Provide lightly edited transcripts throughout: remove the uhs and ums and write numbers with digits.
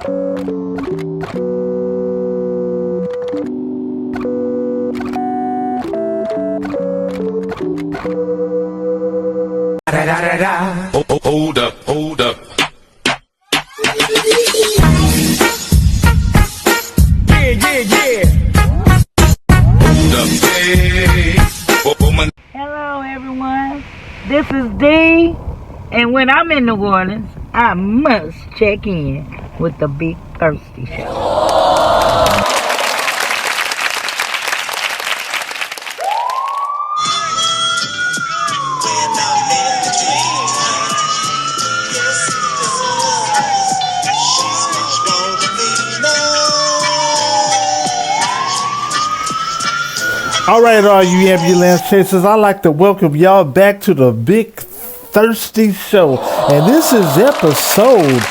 Hold up, hold up. Yeah. Hold up, hey. Hello, everyone. This is Dee, and when I'm in New Orleans, I must check in with the Big Thirsty Show. All right, all you ambulance chasers, I'd like to welcome y'all back to the Big Thirsty Show. And this is episode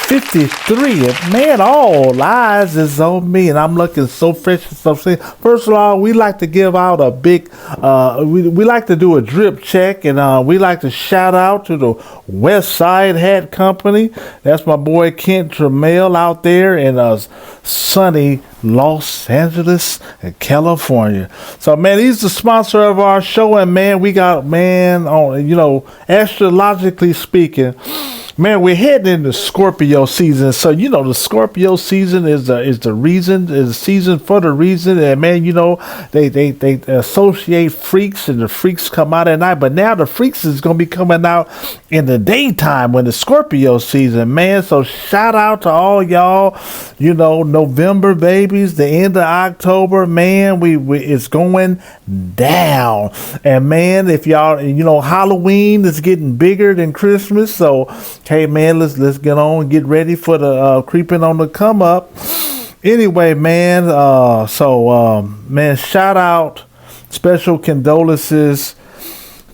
53. And man, all eyes is on me, and I'm looking so fresh and so sweet. First of all, we like to give out a big, we like to do a drip check, and we like to shout out to the Westside Hat Company. That's my boy Kent Tramiel out there in sunny Los Angeles and California. So man, he's the sponsor of our show, and man, we got on, astrologically speaking, man, we're heading into Scorpio season. So the Scorpio season is the season for the reason, and man, they associate freaks, and the freaks come out at night. But now the freaks is gonna be coming out in the daytime when the Scorpio season, man. So shout out to all y'all, November babies, the end of October, man. We it's going down, and man, if y'all, Halloween is getting bigger than Christmas, so hey man, let's get on and get ready for the creeping on the come up. Anyway, man, man, shout out, special condolences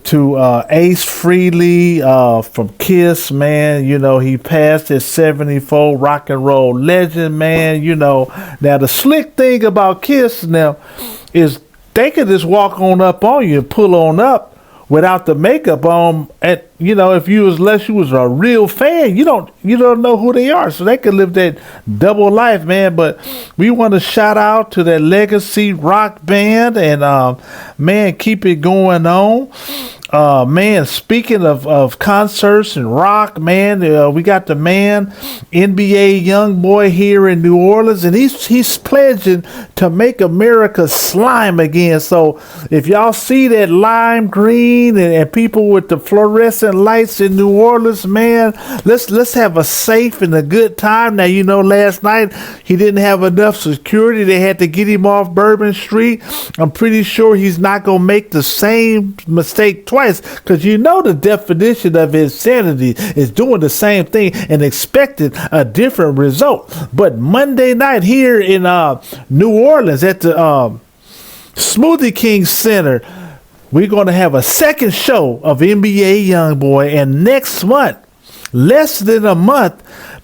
to Ace Frehley from Kiss, man. He passed his 74, rock and roll legend, man. Now the slick thing about Kiss now is they could just walk on up on you and pull on up without the makeup on. And unless you was a real fan, you don't know who they are, so they could live that double life, man. But we want to shout out to that legacy rock band, and man, keep it going on. Man, speaking of concerts and rock, man, we got the man NBA YoungBoy here in New Orleans, and he's pledging to make America slime again. So if y'all see that lime green and people with the fluorescent lights in New Orleans, man, let's have a safe and a good time. Now, last night he didn't have enough security. They had to get him off Bourbon Street. I'm pretty sure he's not gonna make the same mistake twice, because the definition of insanity is doing the same thing and expecting a different result. But Monday night here in New Orleans at the Smoothie King Center, we're going to have a second show of NBA YoungBoy, and next month, less than a month,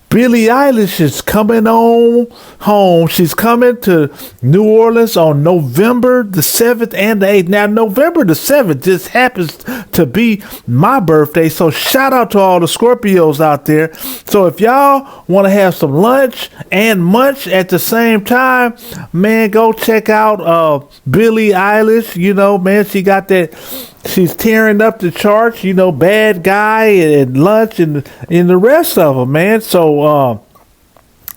Billie Eilish is coming on home. She's coming to New Orleans on November the 7th and the 8th. Now, November the 7th just happens to be my birthday, so shout out to all the Scorpios out there. So if y'all want to have some lunch and munch at the same time, man, go check out Billie Eilish. Man, she got that. She's tearing up the charts, Bad Guy and Lunch and the rest of them, man. So,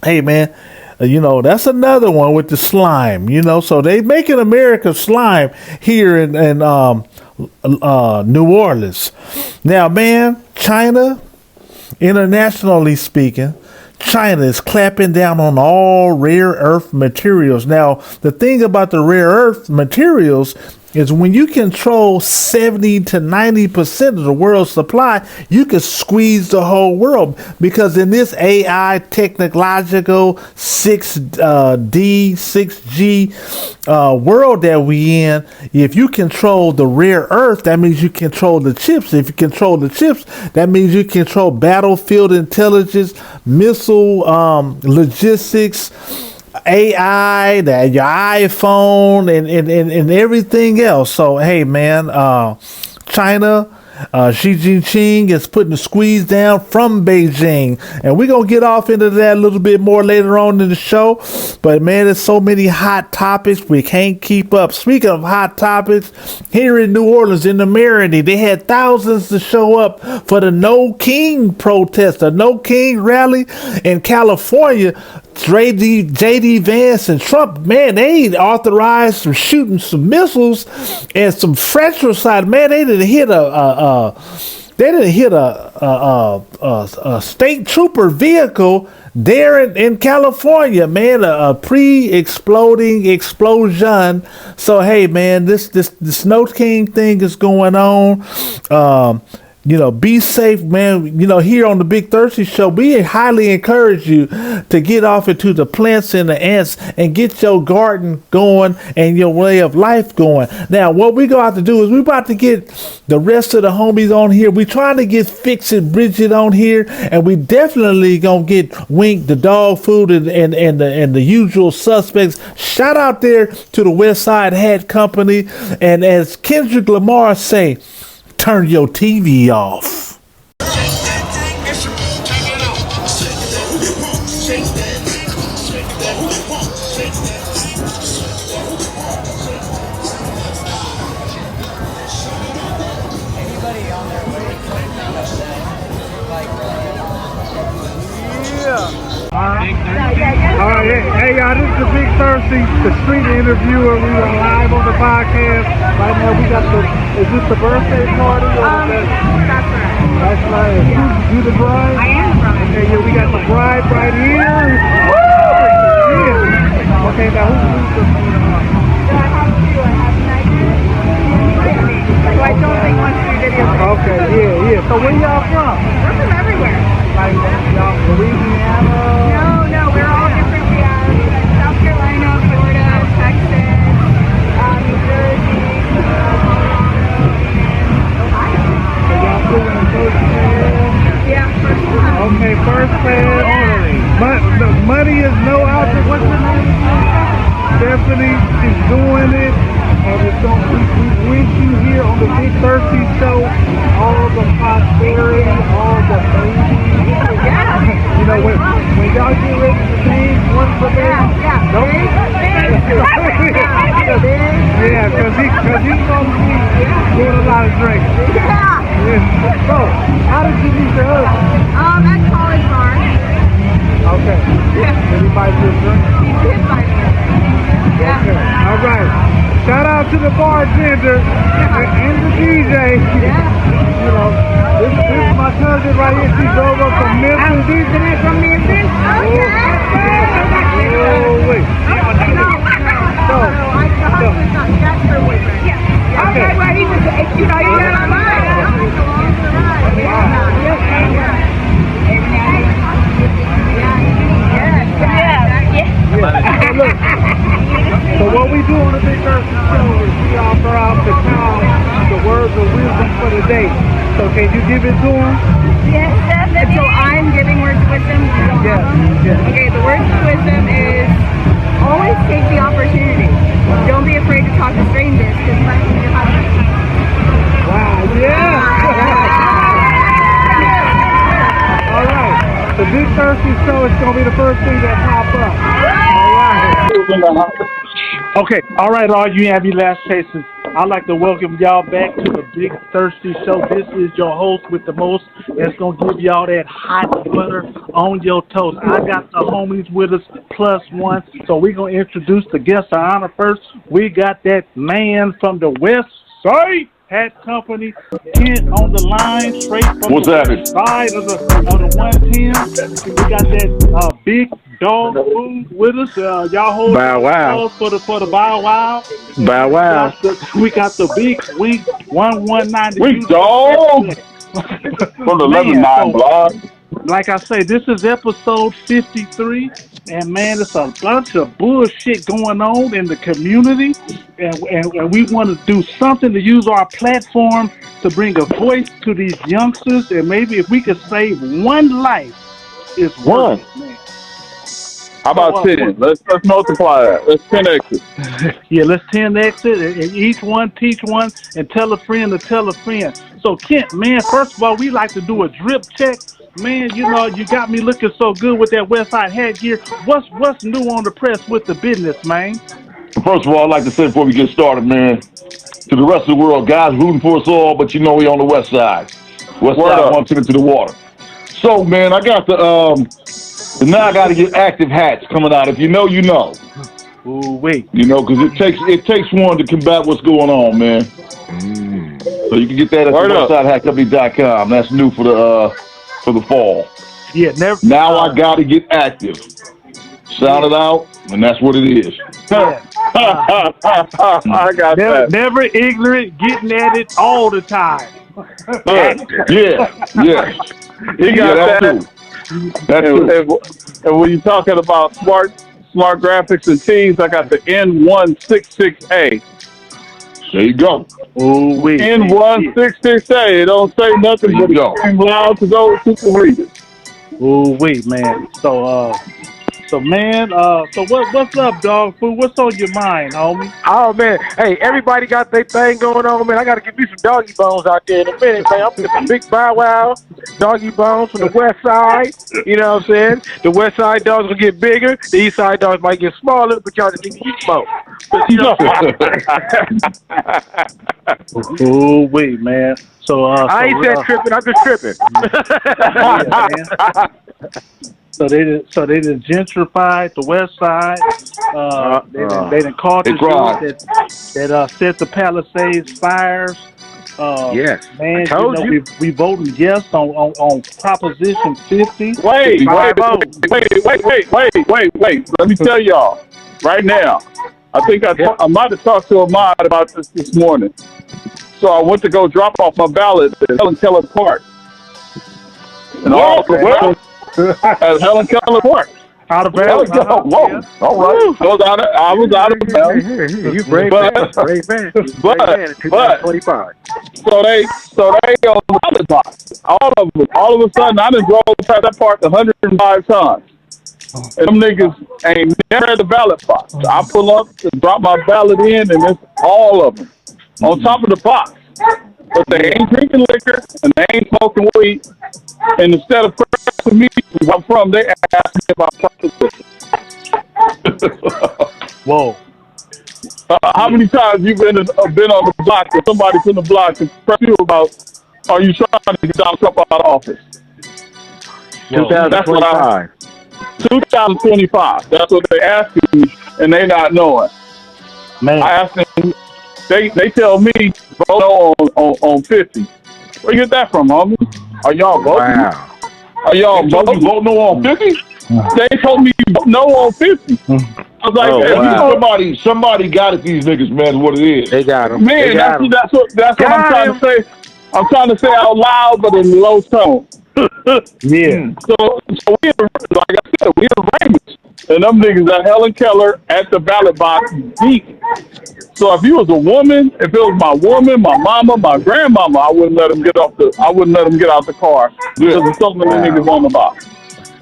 hey, man, that's another one with the slime, So they making America slime here in New Orleans. Now, man, China, internationally speaking, China is clamping down on all rare earth materials. Now, the thing about the rare earth materials is when you control 70 to 90% of the world's supply, you can squeeze the whole world, because in this AI technological 6D, 6G world that we in, if you control the rare earth, that means you control the chips. If you control the chips, that means you control battlefield intelligence, missile logistics, AI, your iPhone, and everything else. So hey, man, China Xi Jinping is putting the squeeze down from Beijing. And we're going to get off into that a little bit more later on in the show. But, man, there's so many hot topics. We can't keep up. Speaking of hot topics, here in New Orleans, in the Marinity, they had thousands to show up for the No King protest, the No King rally in California. JD Vance and Trump, man, they authorized some shooting some missiles and some fratricide. Man, they didn't hit a state trooper vehicle there in California, man, a pre-exploding explosion. So hey, man, this Snow King thing is going on. Be safe, man. Here on the Big Thirsty Show, we highly encourage you to get off into the plants and the ants and get your garden going and your way of life going. Now, what we go out to do is we're about to get the rest of the homies on here. We trying to get Fix It Bridget on here, and we definitely gonna get Wink, the dog food, and the usual suspects. Shout out there to the Westside Hat Company, and as Kendrick Lamar say, turn your TV off. All right, hey y'all, this is the Big Thirsty, the street interviewer. We are live on the podcast. Right now we got is this the birthday party? Or That's right. That's right. You the bride? I am the bride. Okay, yeah, we got the bride right here. Woo! Yeah. Okay, now who's the So I have two. I have Nigel who I don't think wants to do videos. Okay, yeah. So where y'all from? We're from everywhere. Like, y'all Louisiana? No, we're all different. We have South Carolina, Florida, Texas, New Jersey, Colorado, and Ohio. So y'all doing the first class? Yeah, first time. Okay, first class. The money is no object. What's her name? Stephanie, she's doing it. And we wish you here on the Big Thirsty Show all the prosperity, all the babies. Yeah. When y'all get ready to change one for them. Yeah. Don't Yeah, because he's going to be doing a lot of drinking. Yeah. So, how did you meet your husband? At college bar. Okay. Yeah. Did he buy you a drink? He did buy me a drink. Yeah. Okay. All right. Shout out to the bartender and the DJ. This is my cousin right here. She drove up from Memphis. I'm visiting from Memphis. Okay. Oh, wait. That's her boyfriend. Yeah. Okay. Well, he was, you know, he had a line. So what we do on the Big Thirsty Show is we offer out the town the words of wisdom for the day. So can you give it to them? Yes. And so I'm giving words of wisdom. Yes. Okay, the words of wisdom is always take the opportunity. Don't be afraid to talk to strangers because life is your husband. Wow, yeah. All right. The Big Thirsty Show is going to be the first thing that pop up. All right. Okay, all right, all you Abby Last Chasers. I'd like to welcome y'all back to the Big Thirsty Show. This is your host with the most that's going to give y'all that hot butter on your toast. I got the homies with us, plus one. So we're going to introduce the guest of honor first. We got that man from the Westside Hat Company, Kent on the line, straight from the side of the 110. We got that big dog food with us. Y'all hold Bow Wow for the Bow Wow. Bow Wow. We got the big Wink 119. Wink dog from the 11-9 blog. Like I say, this is episode 53, and man, it's a bunch of bullshit going on in the community, and we want to do something to use our platform to bring a voice to these youngsters, and maybe if we could save one life, it's worth it, man. How about 10? Let's multiply that. Let's 10x it. Yeah, let's 10x it, and each one teach one, and tell a friend to tell a friend. So, Kent, man, first of all, we like to do a drip check. Man, you know, you got me looking so good with that Westside hat gear. What's new on the press with the business, man? First of all, I'd like to say before we get started, man, to the rest of the world, guys rooting for us all, but you know we on the West Side. West Side, one ticket to the water. So, man, I got now I got to get active hats coming out. If you know, you know. Ooh, wait. You know, because it takes one to combat what's going on, man. So you can get that at westsidehatcompany.com. That's new for the fall. Yeah, never. Now I got to get active. Shout it out, and that's what it is. Yeah. I got that. Never ignorant, getting at it all the time. Yeah. You got that. Too. That too. And when you're talking about smart graphics and tees, I got the N166A. There you go. Oh, wait. N166A. It don't say nothing but it's loud to those who can read it. Oh, wait, man. So what's up, dog food? What's on your mind, homie? Oh, man. Hey, everybody got their thing going on, man. I got to get me some doggy bones out there in a minute, man. I'm getting some big Bow Wow doggy bones from the West Side. You know what I'm saying? The West Side dogs will get bigger. The East Side dogs might get smaller, but y'all just need to eat more. You know? Oh, wait, man. So, I ain't said tripping. I'm just tripping. Yeah, man. So they done gentrified the West Side. They done caught the dude that set the Palisades fires. Yes, man. We voting yes on Proposition 50. Wait. Let me tell y'all right now. I think I might have talked to Ahmad about this morning. So I went to go drop off my ballot at Helen Keller Park. And all the way at Helen Keller Park. Out of bounds. Whoa. Yeah. All right. I was out of bounds. You brave man. But 25. So they on the ballot box. All of a sudden, I done drove past that park 105 times. And them niggas ain't never at the ballot box. I pull up and drop my ballot in, and it's all of them on top of the box. But they ain't drinking liquor, and they ain't smoking weed. And instead of pressing me where I'm from, they asked me about prostitution. Whoa. How many times you been on the block or somebody from the block to press you about, are you trying to get Donald Trump out of office? 2025. 2025. That's what they asking me, and they not knowing. Man. I asked them, they tell me, vote no on 50. Where you get that from, homie? Are y'all voting? Wow. Are y'all voting no on 50? They told me vote no on 50. I was like, somebody got it. These niggas, man, what it is. They got them. Man, that's what I'm trying to say. I'm trying to say out loud, but in low tone. Yeah. So we, like I said, we in Raymond, and them niggas at Helen Keller at the ballot box deep. So if you was a woman, if it was my woman, my mama, my grandmama, I wouldn't let them get out the car because of something the niggas on the box.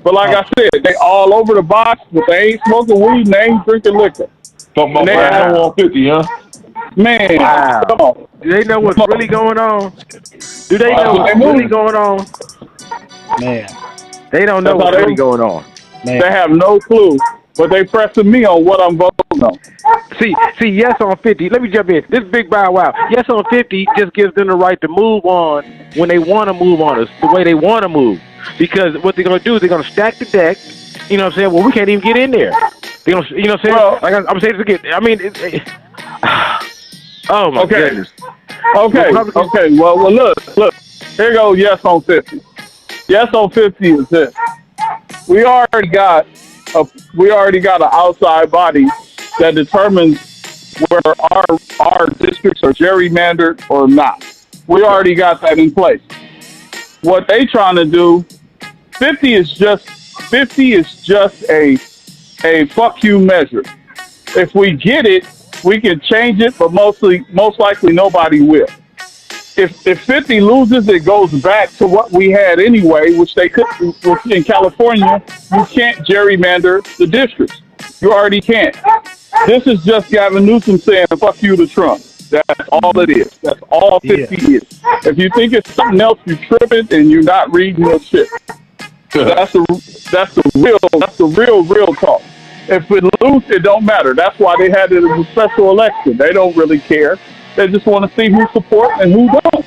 But like I said, they all over the box, but they ain't smoking weed and they ain't drinking liquor. Talking about no on 50, huh? Man, come on. Do they know what's really going on? Do they know what's really going on? Man. They don't know what's really going on. Man. They have no clue, but they pressing me on what I'm voting on. See, yes on 50. Let me jump in. This big Bow Wow. Yes on 50 just gives them the right to move on when they want to move on us, the way they want to move. Because what they're going to do is they're going to stack the deck. You know what I'm saying? Well, we can't even get in there. They're gonna, you know what I'm saying? Well, like I'm saying this again. I mean, oh my goodness. Okay. Well, look. Here goes yes on 50. Yes on 50 is this. We already got an outside body that determines where our districts are gerrymandered or not. We already got that in place. What they trying to do, 50 is just a fuck you measure. If we get it, we can change it, but most likely nobody will. if 50 loses, it goes back to what we had anyway, which they could. Which in California, you can't gerrymander the districts. You already can't. This is just Gavin Newsom saying "fuck you" to Trump. That's all it is. That's all 50 is. If you think it's something else, you're tripping and you're not reading your shit. That's the real talk. If we lose, it don't matter. That's why they had it as a special election. They don't really care. They just want to see who supports and who don't.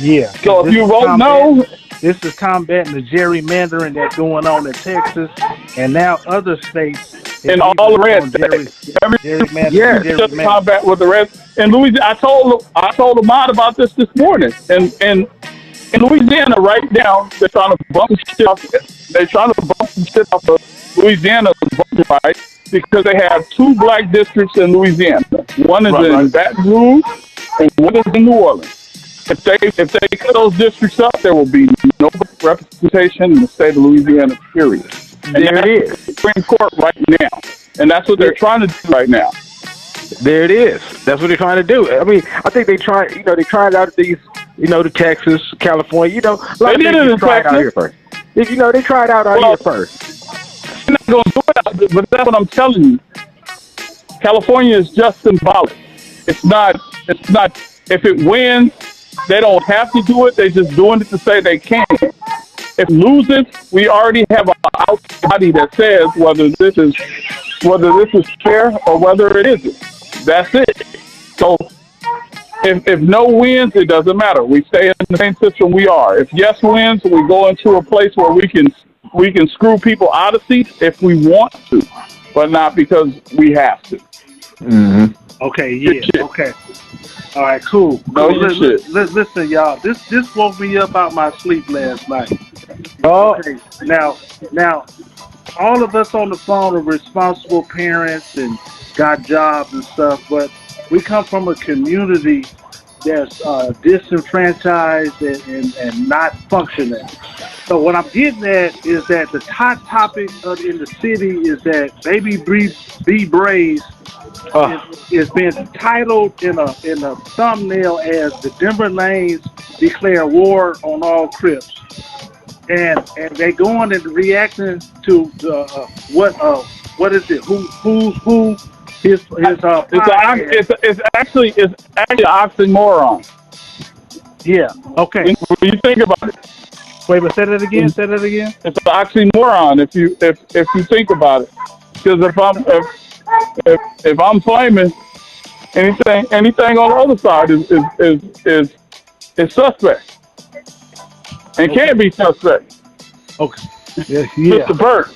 Yeah. So if you vote no, this is combating the gerrymandering that's going on in Texas and now other states. in all the red states, just combat with the rest. And Louisiana, I told Ahmad about this morning. And in Louisiana, right now, they're trying to bump shit off. They're trying to bump some shit off of Louisiana's voting rights because they have 2 black districts in Louisiana. One is in Baton Rouge, and one is in New Orleans. If they cut those districts up, there will be no representation in the state of Louisiana, period. And there it is. Supreme Court right now. And that's what they're trying to do right now. There it is. That's what they're trying to do. I mean, I think they tried it out at these, the Texas, California, a lot they of did it in tried Texas. out here first. They tried out here first. I'm not going to do it, but that's what I'm telling you. California is just symbolic. It's not, if it wins, they don't have to do it. They're just doing it to say they can. If it loses, we already have an outside body that says whether this is fair or whether it isn't. That's it. So if no wins, it doesn't matter. We stay in the same system we are. If yes wins, we go into a place where we can screw people out of seats if we want to, but not because we have to. Mm-hmm. Okay, yeah, okay. All right, cool. Listen, y'all. This woke me up out my sleep last night. Oh, okay. Now, all of us on the phone are responsible parents and got jobs and stuff, but we come from a community that's disenfranchised and not functioning. So what I'm getting at is that the hot topic in the city is that Baby B. Bray's is being titled in a thumbnail as the Denver Lanes declare war on all Crips, and they going and reacting to what is it? Who? It's actually an oxymoron. Yeah. Okay. When you think about it. Wait, but say that again. It's an oxymoron if you think about it. Because if I'm claiming anything on the other side is suspect and can't be suspect. Okay. Yeah. Mr. Burt.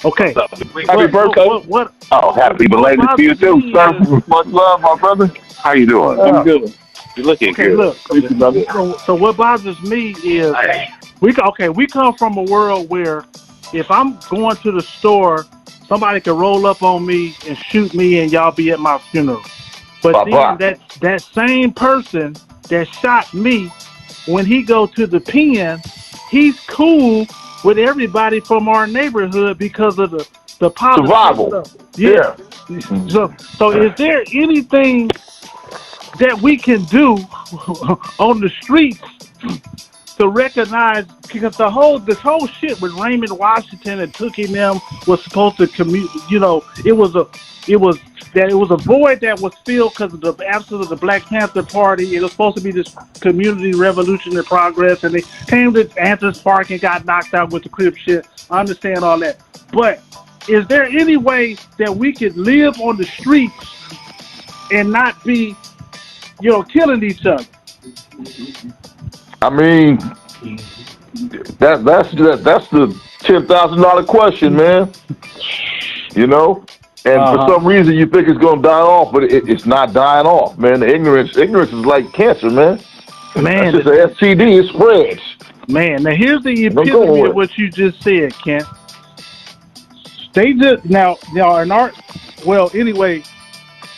Okay. Happy birthday. What? Oh, happy belated to you too, sir. Much love, my brother. How you doing? I'm good. You're looking good. Look. So what bothers me is we come from a world where if I'm going to the store, somebody could roll up on me and shoot me, and y'all be at my funeral. But then that same person that shot me, when he go to the pen, he's cool with everybody from our neighborhood because of the politics survival. Stuff. Yeah. So is there anything that we can do on the streets to recognize, because this whole shit with Raymond Washington and Tookie them was supposed to it was a void that was filled because of the absence of the Black Panther Party. It was supposed to be this community revolution in progress, and they came to Anthony Spark and got knocked out with the Crip shit. I understand all that, but is there any way that we could live on the streets and not be, killing each other? I mean, that's the $10,000 question, man. And for some reason you think it's gonna die off, but it's not dying off, man. The ignorance is like cancer, man. Man, it's just an STD. It spreads. Man, now here's the epitome of what you just said, Kent. They just now in our anyway,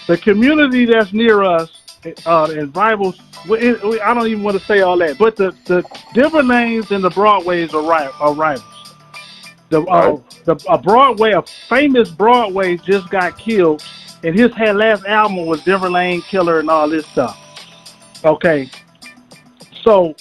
the community that's near us, and rivals. I don't even want to say all that, but the Denver Lanes and the Broadways are rivals. A famous Broadway just got killed, and his last album was Denver Lane Killer and all this stuff. Okay. So,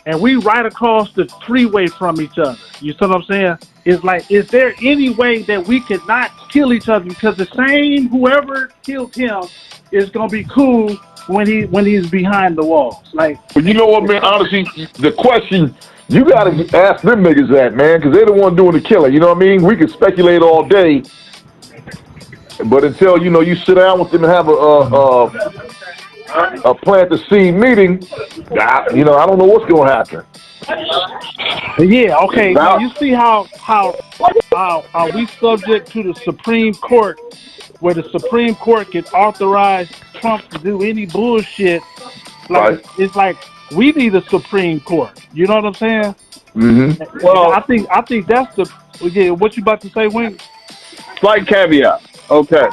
and we right across the freeway from each other. You see what I'm saying? It's like, is there any way that we could not kill each other? Because the same whoever killed him is gonna be cool when he's behind the walls. Like, But you know what, man? Honestly, the question you gotta ask them niggas that, man, because they're the one doing the killing. You know what I mean? We can speculate all day, but until you sit down with them and have a plant the seed meeting, I don't know what's gonna happen. yeah, okay. Now you see how we subject to the Supreme Court, where the Supreme Court can authorize Trump to do any bullshit. Like, Right. It's like we need a Supreme Court. You know what I'm saying? Mm-hmm. Well, I think that's the What you about to say, Wink? Slight caveat. Okay.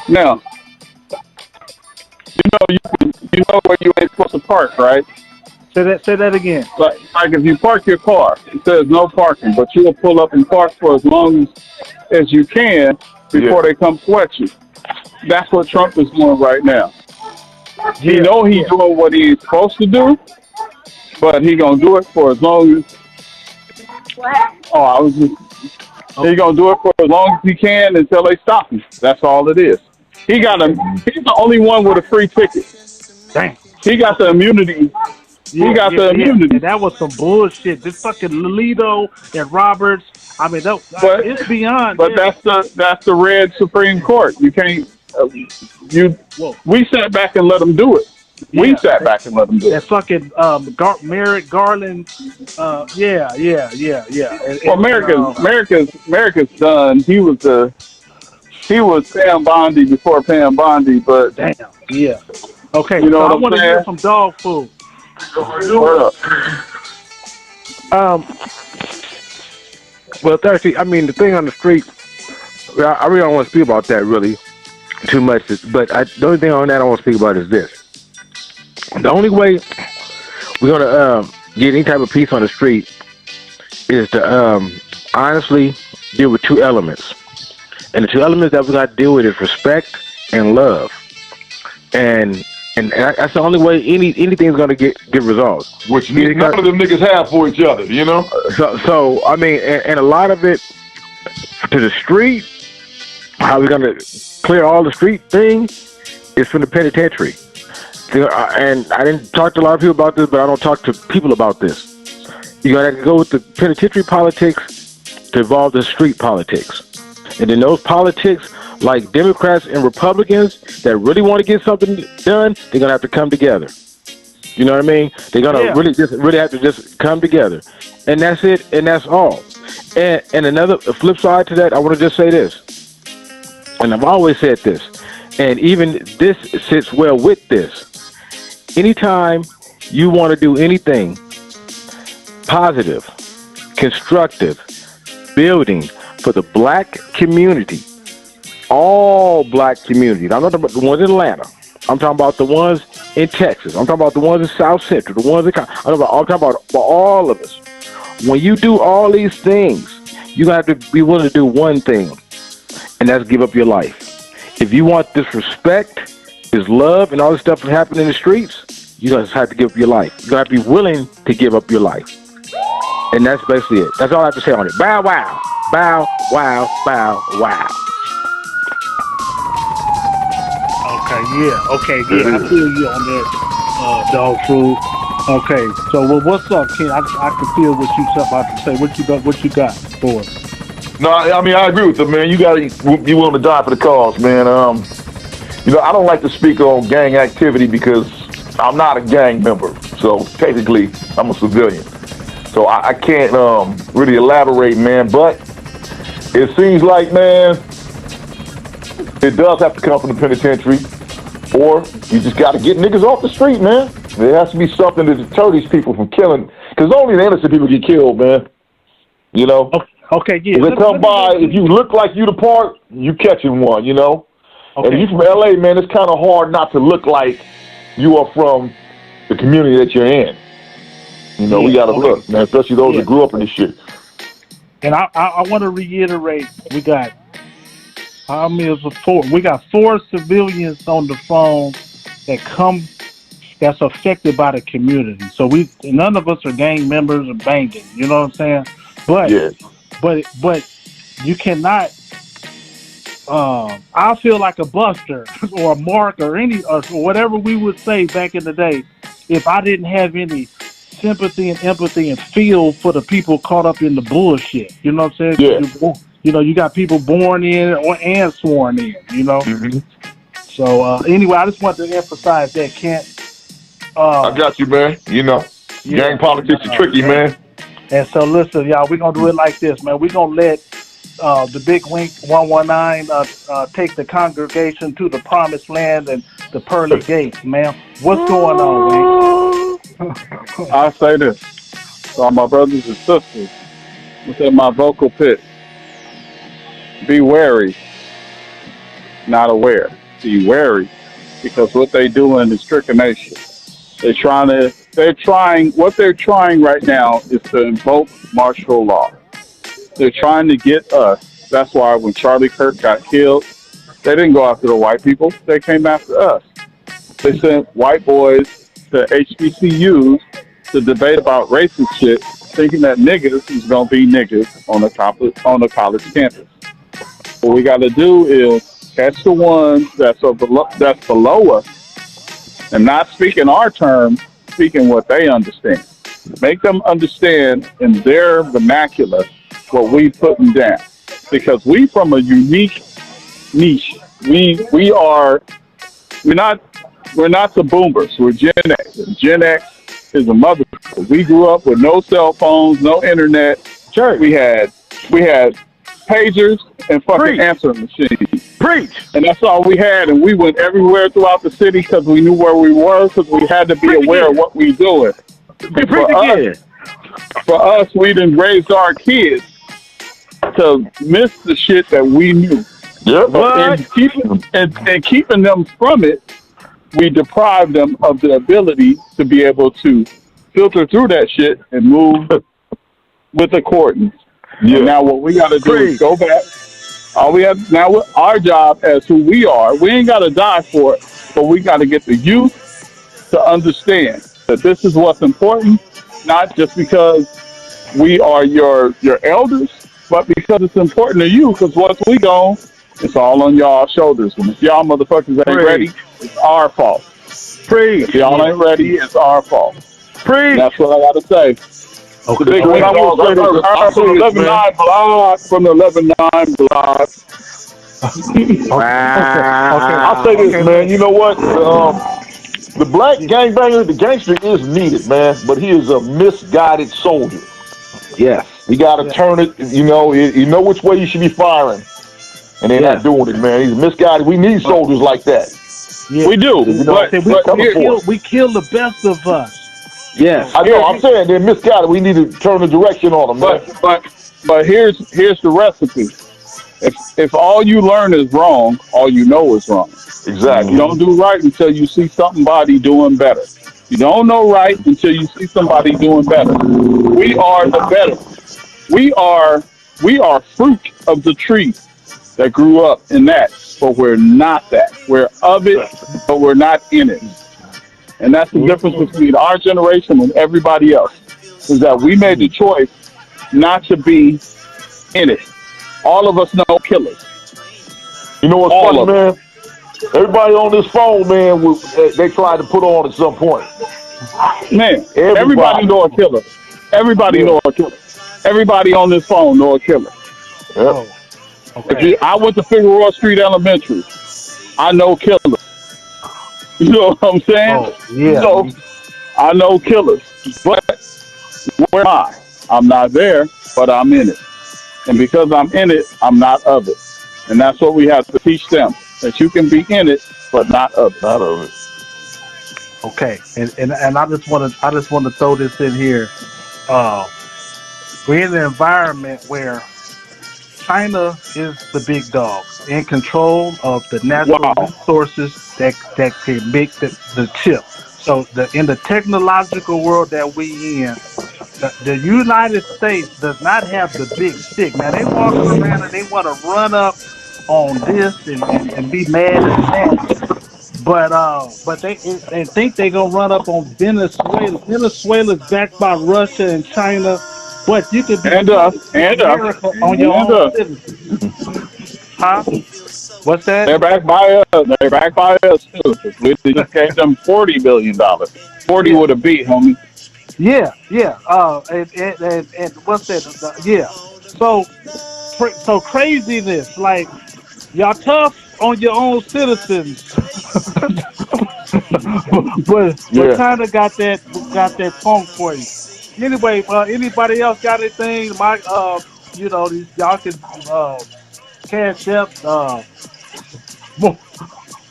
Now, you know where you ain't supposed to park, right? Say that again. Like if you park your car, it says no parking, but you'll pull up and park for as long as you can before they come sweat you. That's what Trump is doing right now. He know he's doing what he's supposed to do, but he gonna do it for as long as. He gonna do it for as long as he can until they stop him. That's all it is. He's the only one with a free ticket. Damn. He got the immunity. The immunity. And that was some bullshit. This fucking Lolito and Roberts. I mean, it's beyond. But that's the red Supreme Court. You can't. We sat back and let them do it. We sat back and let them do it. That fucking Merrick Garland. Yeah. Well, America's done. He was Pam Bondi before Pam Bondi, but damn. Yeah. Okay. You know so what I want to hear some dog food. Well, Thirsty, I mean, the thing on the street, I really don't want to speak about that really too much, but the only thing on that I want to speak about is this. The only way we're going to get any type of peace on the street is to honestly deal with two elements. And the two elements that we got to deal with is respect and love. And that's the only way anything's gonna get resolved. Which none of them niggas have for each other, you know. So I mean, and a lot of it to the street. How we gonna clear all the street thing is from the penitentiary. And I didn't talk to a lot of people about this, but I don't talk to people about this. You gotta go with the penitentiary politics to evolve the street politics, and then those politics. Like Democrats and Republicans that really want to get something done, they're gonna have to come together. You know what I mean? They're gonna really have to just come together, and that's it, and that's all. And another flip side to that, I want to just say this, and I've always said this, and even this sits well with this. Anytime you want to do anything positive, constructive, building for the black community. All black communities. I'm not talking about the ones in Atlanta. I'm talking about the ones in Texas. I'm talking about the ones in South Central. The ones in I'm talking about all of us. When you do all these things, you have to be willing to do one thing, and that's give up your life. If you want this respect, this love, and all this stuff that happen in the streets, you just have to give up your life. You have to be willing to give up your life, and that's basically it. That's all I have to say on it. Bow wow, bow wow, bow wow. Okay, I feel you on that, dog food. Okay, so what's up, Ken? I can feel what you about to say. What you got for us? No, I mean I agree with them, man. You gotta be willing to die for the cause, man. I don't like to speak on gang activity because I'm not a gang member. So technically, I'm a civilian. So I can't really elaborate, man. But it seems like, man, it does have to come from the penitentiary, or you just got to get niggas off the street, man. There has to be something to deter these people from killing, because only the innocent people get killed, man. You know? Okay, yeah. If they come by, if you look like you the part, you catching one, you know? Okay. And if you from LA, man, it's kind of hard not to look like you are from the community that you're in. You know, we got to look, man, especially those that grew up in this shit. And I want to reiterate, we got, how many is it? 4? We got 4 civilians on the phone that that's affected by the community. So none of us are gang members or banging. You know what I'm saying? But you cannot. I feel like a Buster or a Mark or whatever we would say back in the day. If I didn't have any sympathy and empathy and feel for the people caught up in the bullshit, you know what I'm saying? Yeah. You got people born in and sworn in. Mm-hmm. So anyway, I just want to emphasize that, Kent. I got you, man. Gang politics are tricky, man. And so listen, y'all, we're gonna do it like this, man. We're gonna let the Big Wink 119 take the congregation to the promised land and the pearly gates, man. What's going on, Wink? I say this to all my brothers and sisters within my vocal pit. Be wary, not aware. Be wary, because what they doing is trickination. What they're trying right now is to invoke martial law. They're trying to get us. That's why when Charlie Kirk got killed, they didn't go after the white people. They came after us. They sent white boys to HBCUs to debate about racist shit, thinking that niggas is gonna be niggas on the college campus. What we got to do is catch the ones that's below us, and not speaking our terms, speaking what they understand. Make them understand in their vernacular what we putting down, because we from a unique niche. We're not the boomers. We're Gen X. Gen X is a mother. We grew up with no cell phones, no internet. Sure. We had pagers and fucking answering machines. Preach. And that's all we had, and we went everywhere throughout the city because we knew where we were, because we had to be aware of what we doing. For us, we done raised our kids to miss the shit that we knew. Yep. And keeping them from it, we deprive them of the ability to be able to filter through that shit and move with accordance. Yeah. And now what we got to do is go back. Our job as who we are, we ain't got to die for it, but we got to get the youth to understand that this is what's important, not just because we are your elders, but because it's important to you, because once we gone, it's all on y'all shoulders. And if y'all motherfuckers ain't ready, it's our fault. If y'all ain't ready, it's our fault. That's what I got to say. Okay. From the 11-9 blog. I'll say this, man. You know what? The black gangbanger, the gangster is needed, man, but he is a misguided soldier. Yes. You got to turn it, you know which way you should be firing, and they're not doing it, man. He's misguided. We need soldiers like that. Yeah. We do. We kill the best of us. Yes. I know. I'm saying they're misguided. We need to turn the direction on them, man. But here's the recipe. If all you learn is wrong, all you know is wrong. Exactly. You don't do right until you see somebody doing better. You don't know right until you see somebody doing better. We are the better. We are fruit of the tree that grew up in that, but we're not that. We're of it, but we're not in it. And that's the difference between our generation and everybody else, is that we made the choice not to be in it. All of us know killers. You know what's funny, man? Everybody on this phone, man, they tried to put on at some point. Man, everybody know a killer. Everybody know a killer. Everybody on this phone know a killer. Yep. Okay. I went to Figueroa Street Elementary. I know killers. You know what I'm saying? So I know killers. But where am I? I'm not there, but I'm in it. And because I'm in it, I'm not of it. And that's what we have to teach them. That you can be in it, but not of it. Not of it. Okay. And I just want to throw this in here. We're in an environment where China is the big dog, in control of the natural resources that can make the chip. So in the technological world that we in, the United States does not have the big stick, man. They walk around and they want to run up on this and be mad at that. but they think they gonna run up on Venezuela. Venezuela's backed by Russia and China, but you could be And us, and us, America on your and own us. citizens. Huh? What's that? They're backed by us. They're backed by us too. We just gave them $40 billion. 40 Yeah, would have beat, homie. yeah. And what's that? Yeah. So so craziness, like y'all tough on your own citizens, but Yeah. China got that funk for you. Anyway, anybody else got anything? Y'all can cash up more,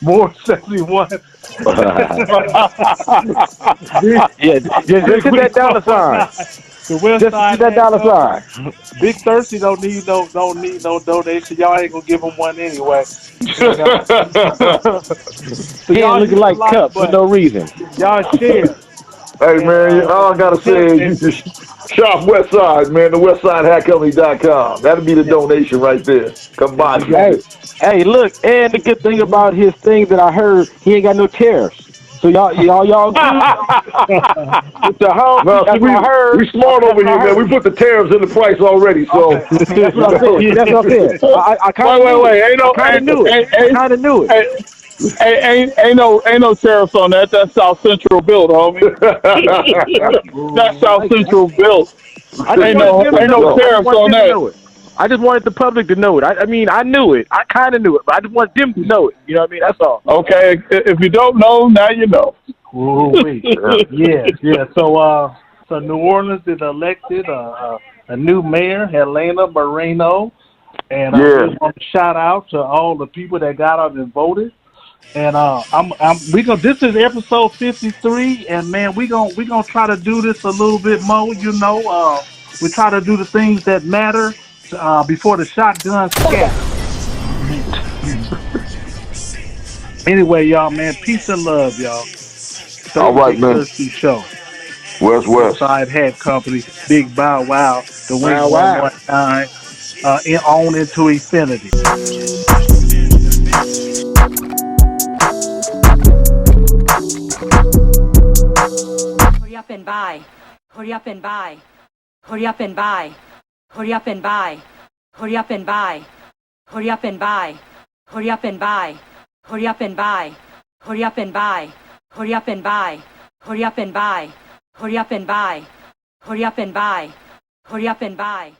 more 71. Big, Yeah, just big hit we that dollar sign. 419. The West Just hit Side that Hat dollar Company. sign. Big Thirsty don't need no donation. Y'all ain't gonna give him one anyway. You know. So Hand y'all looking use a like lot, cup for but no reason. y'all share Hey and man, all I gotta tell say is and, you just shop Westside, man, the WestsideHatCompany.com. That'll be the donation right there. Come there buy you go. Hey, something. hey, look, and the good thing about his thing that I heard, he ain't got no tariffs. So y'all good with the homie. No, see, That's what I heard. we smart That's over what I here, man. We heard. put the tariffs in the price already, so Okay, okay, That's what I said. you That's what I said. I kind of Wait, knew it. wait. Ain't I no, kind of knew it. I ain't, kind of knew it. ain't, ain't no tariffs on that. That's South Central built, homie. That's South Central built. I just wanted them to Ain't know no it. I just tariffs wanted on them to that. know it. I just wanted the public to know it. I mean, I knew it. I kind of knew it, but I just want them to know it. You know what I mean? That's all. Okay, if you don't know, now you know. ooh-wee. Yeah. So New Orleans is elected a new mayor, Helena Moreno, and we yeah. want to shout out to all the people that got out and voted. And we gonna this is episode 53, and man, we gonna try to do this a little bit more. We try to do the things that matter before the shotgun scatter. Anyway, y'all, man, peace and love, y'all. All Straight right, Big man. Thirsty Show. West. Westside Hat Company, Big Bow Wow, the Wink Wow, wow. 119, on into infinity. Hurry up and buy. Hurry up and buy. Hurry up and buy. Hurry up and buy. Hurry up and buy. Hurry up and buy. Hurry up and buy. Hurry up and buy. Hurry up and buy. Hurry up and buy. Hurry up and buy. Hurry up and buy. Hurry up and buy. Hurry up and buy.